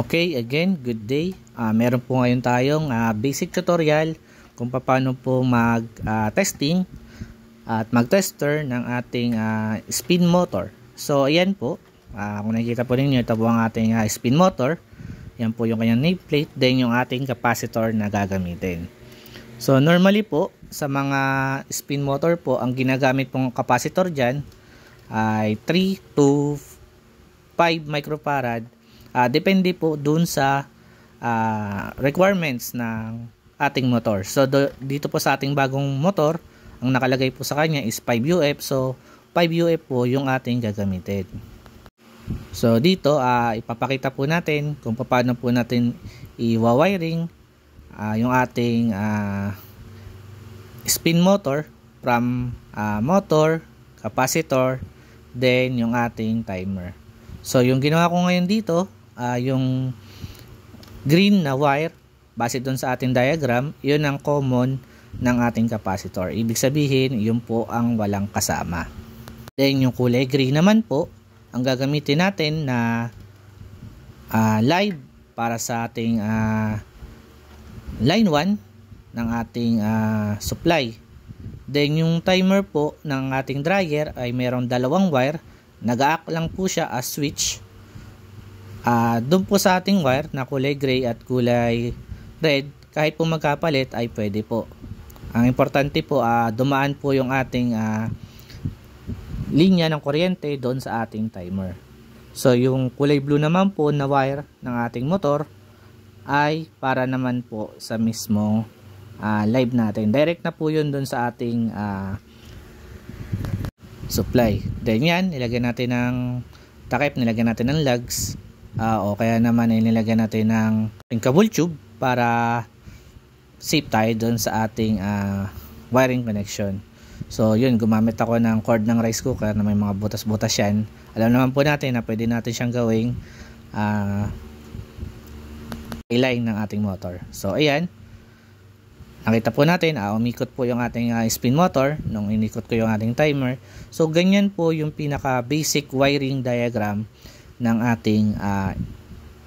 Okay, again, good day. Meron po ngayon tayong basic tutorial kung paano po mag-testing at mag-tester ng ating spin motor. So, ayan po. Kung nakikita po ninyo, ito po ang ating spin motor. Yan po yung kanyang nameplate, then yung ating capacitor na gagamitin. So, normally po, sa mga spin motor po, ang ginagamit pong capacitor dyan ay 3 to 5 microfarad. Depende po dun sa requirements ng ating motor. So dito po sa ating bagong motor, ang nakalagay po sa kanya is 5 UF. So 5 UF po yung ating gagamitin. So dito ipapakita po natin kung paano po natin i-wiring yung ating spin motor from motor, capacitor, then yung ating timer. So yung ginawa ko ngayon dito, yung green na wire, base doon sa ating diagram, yun ang common ng ating capacitor. Ibig sabihin, yun po ang walang kasama. Then yung kulay green naman po, ang gagamitin natin na live para sa ating line 1 ng ating supply. Then yung timer po ng ating dryer ay mayroong dalawang wire. Nag-act lang po siya as switch. Doon po sa ating wire na kulay gray at kulay red, kahit po magkapalit ay pwede po. Ang importante po, dumaan po yung ating linya ng kuryente doon sa ating timer. So yung kulay blue naman po na wire ng ating motor ay para naman po sa mismong live natin. Direct na po yun doon sa ating supply. Then yan, nilagyan natin ng takip, nilagyan natin ng lugs, o kaya naman nilagyan natin ng cable tube para safe tayo doon sa ating wiring connection. So yun, gumamit ako ng cord ng rice cooker na may mga butas-butas yan. Alam naman po natin na pwede natin siyang gawing line ng ating motor. So ayan, nakita po natin, umikot po yung ating spin motor nung inikot ko yung ating timer. So ganyan po yung pinaka basic wiring diagram ng ating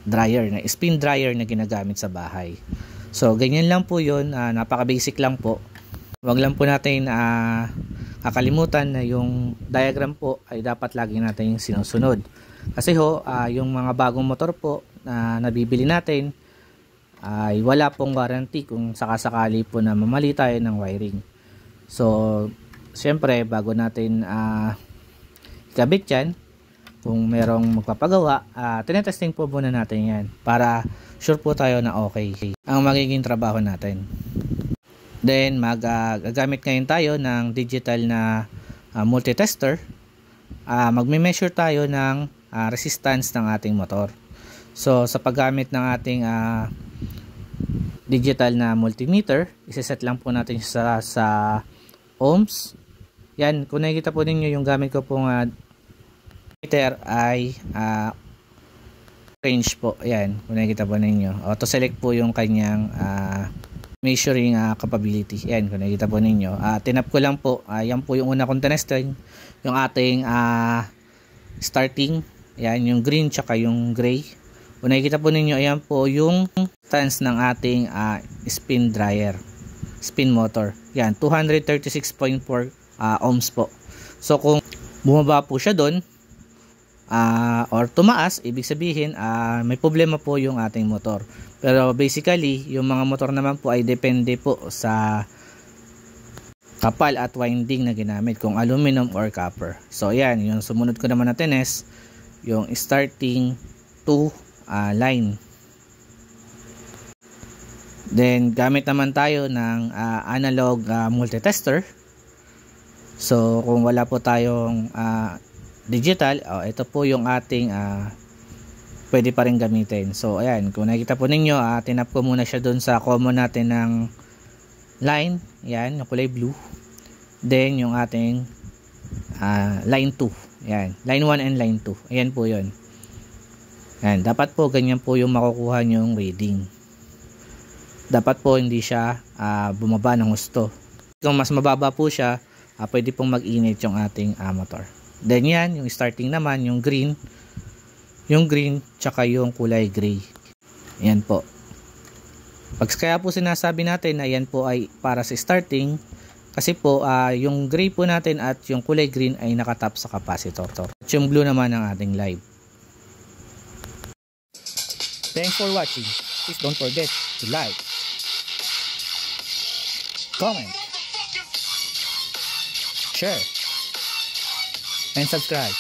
dryer, na spin dryer na ginagamit sa bahay. So ganyan lang po yun, napaka basic lang po. Wag lang po natin kakalimutan na yung diagram po ay dapat lagi natin sinusunod. Kasi yung mga bagong motor po na nabibili natin ay wala pong warranty kung sakasakali po na mamali tayo ng wiring. So syempre, bago natin ikabit yan, kung merong magpapagawa, tinetesting po muna natin yan para sure po tayo na okay ang magiging trabaho natin. Then gagamit ngayon tayo ng digital na multitester. Magme-measure tayo ng resistance ng ating motor. So sa paggamit ng ating digital na multimeter, iseset lang po natin sa ohms. Yan, kung nakikita po ninyo yung gamit ko pong meter ay range po. Ayan, kung nakikita po ninyo, auto select po yung kanyang measuring capability. Ayan, kung nakikita po ninyo, tinap ko lang po. Yan po yung una kong tinesting, yung ating starting. Ayan, yung green tsaka yung gray. Kung nakikita po ninyo, ayan po yung stance ng ating spin dryer, spin motor. Yan, 236.4 ohms po. So kung bumaba po siya doon or tumaas, ibig sabihin may problema po yung ating motor. Pero basically, yung mga motor naman po ay depende po sa kapal at winding na ginamit, kung aluminum or copper. So ayan, yung sumunod ko naman na tines, yung starting to line. Then gamit naman tayo ng analog multitester. So kung wala po tayong digital, ito po yung ating pwede pa rin gamitin. So ayan, kung nakikita po ninyo, tinap ko muna siya doon sa common natin ng line. Yan, yung kulay blue. Then yung ating line 2. Yan, line 1 and line 2. Ayan po yun. Yan, dapat po ganyan po yung makukuha nyong reading. Dapat po hindi siya bumaba ng husto. Kung mas mababa po siya, pwede pong mag-init yung ating motor. Then yan, yung starting naman, yung green tsaka yung kulay gray. Yan po. Kaya po sinasabi natin na yan po ay para sa starting, kasi po yung gray po natin at yung kulay green ay nakatap sa capacitor. At yung blue naman ang ating live. Thanks for watching. Please don't forget to like, comment, share, and subscribe.